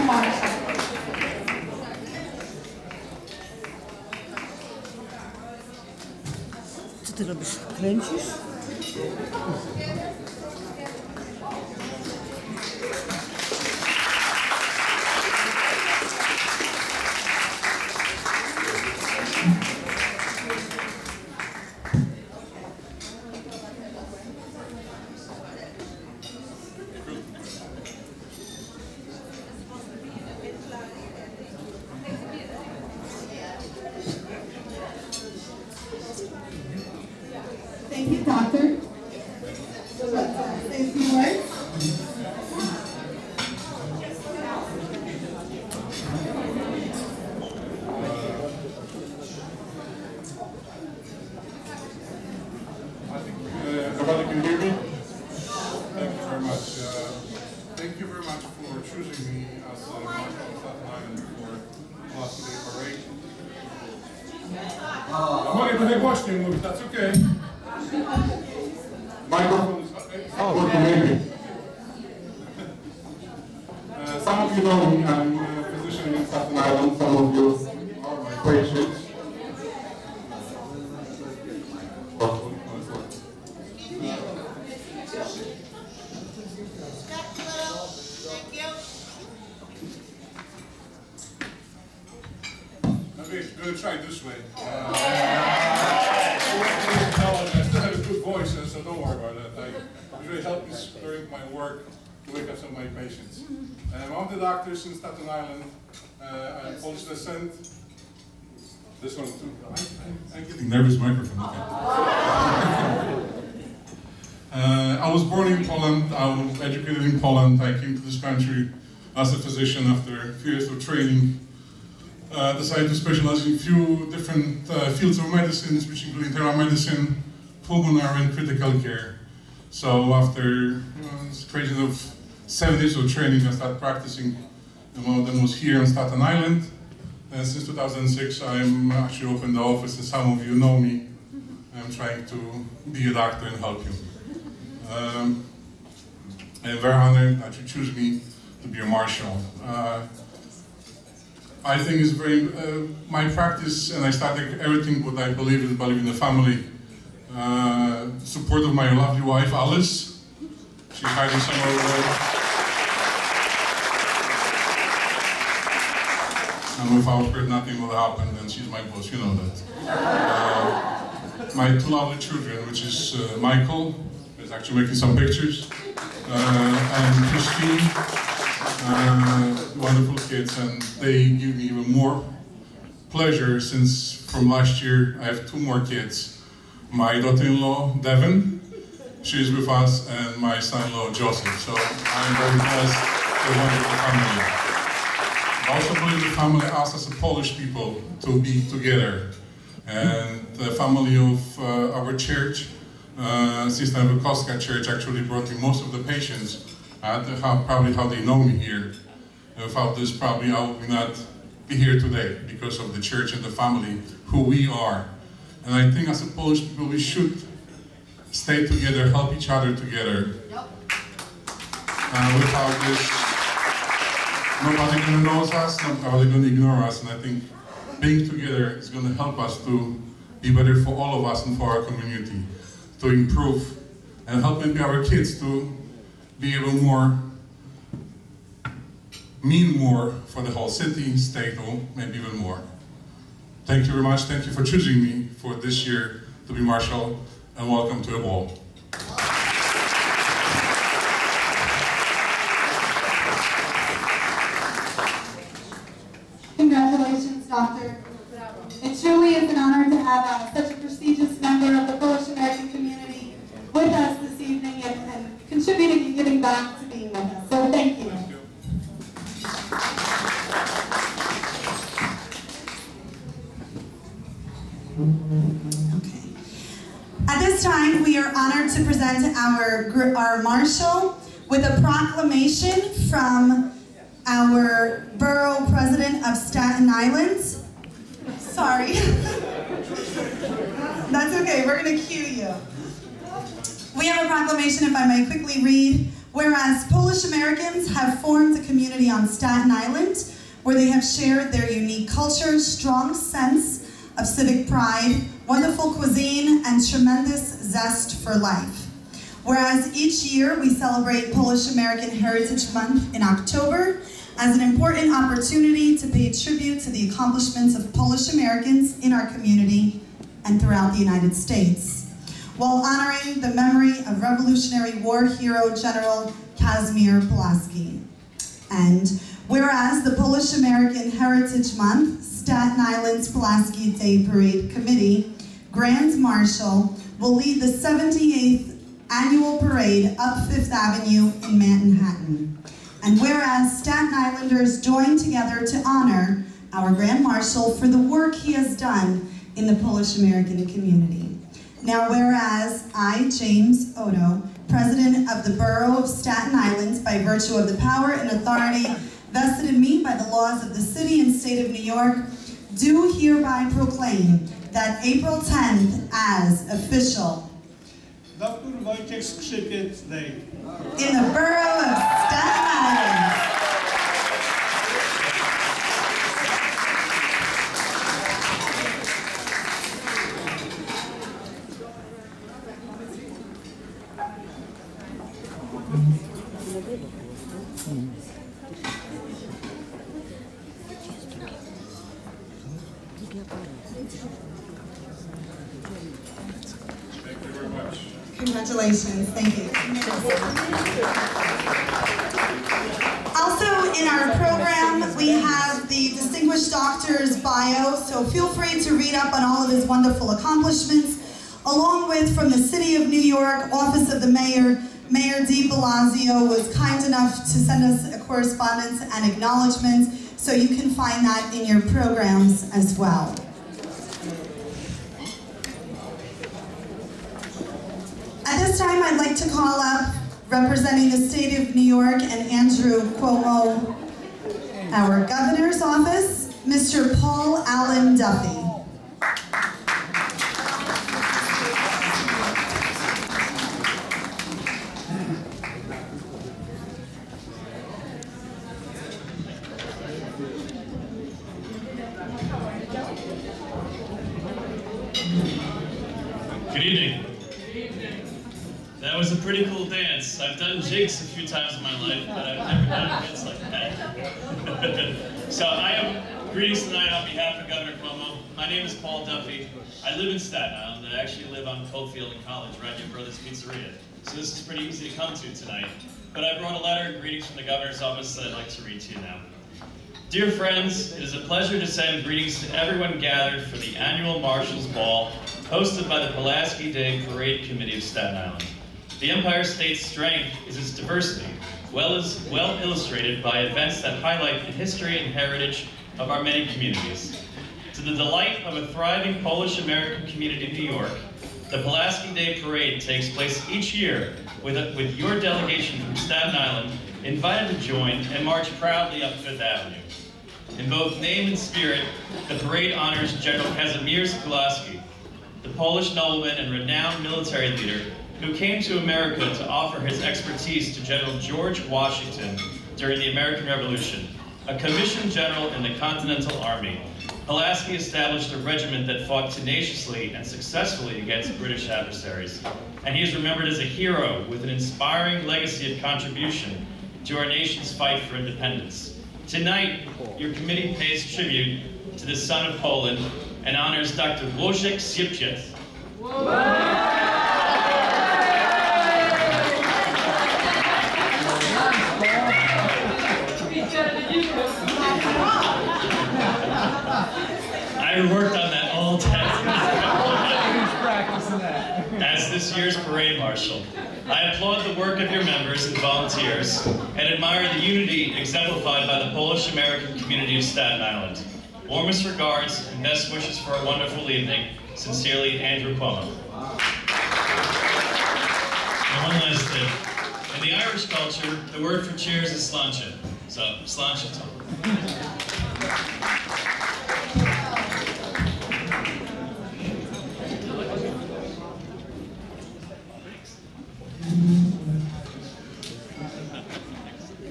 Marshal. Co ty robisz? Kręcisz? Thank you, Doctor. Say a few words. Nobody can hear me? Thank you very much. Thank you very much for choosing me as the Marshal of Staten Island for Pulaski Day Parade. Mogę trochę głośniej mówić, that's okay. Microphone is working maybe. Some of you know me, I'm a physician in Staten Island, some of you are my patients. Maybe I'm going to try this way. I still have a good voice, so don't worry about that. It really helped me during my work to wake up some of my patients. I'm one of the doctors in Staten Island. I'm Polish descent. This one too. I'm getting nervous microphone. I was born in Poland. I was educated in Poland. I came to this country as a physician after a few years of training. Decided to specialize in a few different fields of medicine, which include internal medicine, pulmonary, and critical care. So after creation of 7 years of training, I started practicing, and one of them was here on Staten Island. And since 2006, I'm actually opened the office, and some of you know me. I'm trying to be a doctor and help you. I'm very honored that you choose me to be a Marshal. I think it's very, my practice, and I started everything what I believe in the family. Support of my lovely wife, Alice. She's hiding somewhere over there. And without her, nothing will happen, and she's my boss, you know that. My two lovely children, which is Michael, who's actually making some pictures, and Christine. Wonderful kids, and they give me even more pleasure since from last year I have 2 more kids. My daughter-in-law, Devin, she's with us, and my son-in-law, Joseph. So I'm very blessed with a wonderful family. I also believe the family asks us as Polish people to be together. And the family of our church, Sister of Costa Church, actually brought me most of the patients. Probably how they know me here. Without this, probably I would not be here today because of the church and the family, who we are. And I think as a Polish people, we should stay together, help each other together. Yep. Without this, nobody gonna know us, nobody gonna ignore us. And I think being together is gonna help us to be better for all of us and for our community, to improve and help maybe our kids to be even more, mean more for the whole city, state, or maybe even more. Thank you very much. Thank you for choosing me for this year to be Marshal, and welcome to the ball. Congratulations, Doctor. It truly is an honor to have such a prestigious member of the Polish American community with us this evening and contributing and giving back to being with us. So thank you. Thank you. Okay. At this time, we are honored to present our Marshal with a proclamation from our Borough President of Staten Island. Sorry. That's okay, we're going to cue you. We have a proclamation, if I may quickly read. Whereas Polish Americans have formed a community on Staten Island where they have shared their unique culture, strong sense of civic pride, wonderful cuisine, and tremendous zest for life. Whereas each year we celebrate Polish American Heritage Month in October as an important opportunity to pay tribute to the accomplishments of Polish Americans in our community and throughout the United States, while honoring the memory of Revolutionary War hero General Kazimierz Pulaski. And whereas the Polish American Heritage Month, Staten Island's Pulaski Day Parade Committee, Grand Marshal, will lead the 78th annual parade up Fifth Avenue in Manhattan. And whereas Staten Islanders join together to honor our Grand Marshal for the work he has done in the Polish American community. Now whereas I, James Odo, President of the Borough of Staten Island, by virtue of the power and authority vested in me by the laws of the city and state of New York, do hereby proclaim that April 10th as official Dr. Wojciech Skrzypiec Day. in the Borough of Staten Island. Thank you very much. Congratulations, thank you. Also in our program, we have the Distinguished Doctor's bio, so feel free to read up on all of his wonderful accomplishments, along with from the City of New York, Office of the Mayor, Mayor de Blasio was kind enough to send us a correspondence and acknowledgement, so you can find that in your programs as well. At this time, I'd like to call up, representing the state of New York and Andrew Cuomo, our governor's office, Mr. Paul Allen Duffy. Good evening. That was a pretty cool dance. I've done jigs a few times in my life, but I've never done a dance like that. So I am greetings tonight on behalf of Governor Cuomo. My name is Paul Duffy. I live in Staten Island. I actually live on Cofield in College, right near Brothers Pizzeria. So this is pretty easy to come to tonight. But I brought a letter, greetings from the governor's office, that I'd like to read to you now. Dear friends, it is a pleasure to send greetings to everyone gathered for the annual Marshal's Ball hosted by the Pulaski Day Parade Committee of Staten Island. The Empire State's strength is its diversity, well illustrated by events that highlight the history and heritage of our many communities. To the delight of a thriving Polish American community in New York, the Pulaski Day Parade takes place each year with your delegation from Staten Island invited to join and march proudly up Fifth Avenue. In both name and spirit, the parade honors General Kazimierz Pulaski, the Polish nobleman and renowned military leader who came to America to offer his expertise to General George Washington during the American Revolution. A commissioned general in the Continental Army, Pulaski established a regiment that fought tenaciously and successfully against British adversaries. And he is remembered as a hero with an inspiring legacy of contribution to our nation's fight for independence. Tonight, your committee pays tribute to the son of Poland and honors Dr. Wojciech Skrzypiec. I worked on that all day. As this year's parade marshal, I applaud the work of your members and volunteers and admire the unity exemplified by the Polish American community of Staten Island. Warmest regards and best wishes for a wonderful evening. Sincerely, Andrew Cuomo. And one last thing. In the Irish culture, the word for cheers is sláinte. So, sláinte.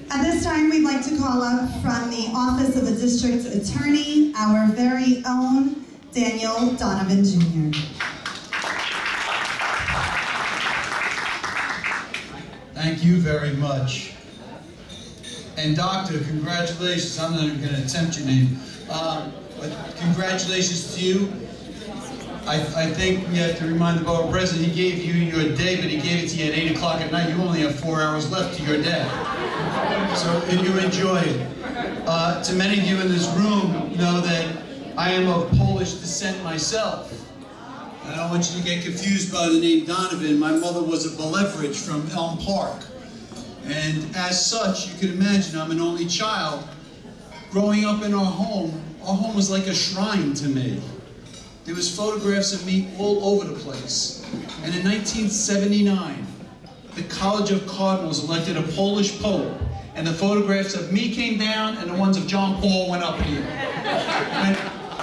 At this time, we'd like to call up from the Office of the District Attorney, our very own Daniel Donovan Jr. Thank you very much. And Doctor, congratulations. I'm not even going to attempt your name. But congratulations to you. I think we have to remind the Borough President, he gave you your day, but he gave it to you at 8 o'clock at night. You only have 4 hours left to your day. So, and you enjoy it. To many of you in this room know that I am of Polish descent myself. And I don't want you to get confused by the name Donovan. My mother was a Belevarich from Elm Park. And as such, you can imagine I'm an only child. Growing up in our home was like a shrine to me. There was photographs of me all over the place. And in 1979, the College of Cardinals elected a Polish Pope, and the photographs of me came down and the ones of John Paul went up here.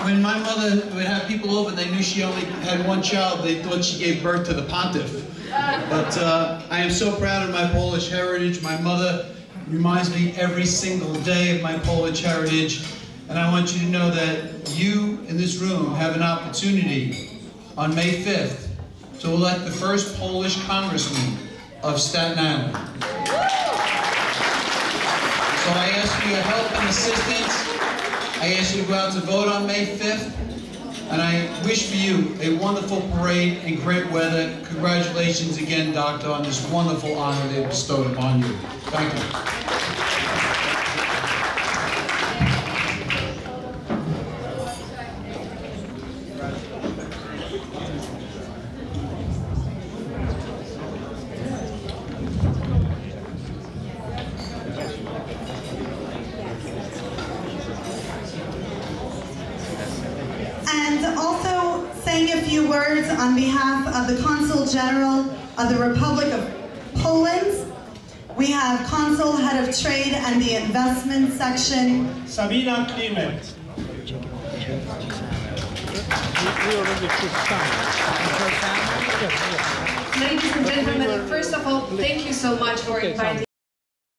When my mother would have people over, they knew she only had one child, they thought she gave birth to the pontiff. But I am so proud of my Polish heritage. My mother reminds me every single day of my Polish heritage. And I want you to know that you in this room have an opportunity on May 5th to elect the first Polish congressman of Staten Island. So I ask for your help and assistance. I ask you to go out to vote on May 5th. And I wish for you a wonderful parade and great weather. Congratulations again, Doctor, on this wonderful honor they bestowed upon you. Thank you. And also saying a few words on behalf of the Consul General of the Republic of Poland. We have Consul, Head of Trade and the Investment Section, Sabina Klimek. Ladies and gentlemen, first of all, thank you so much for inviting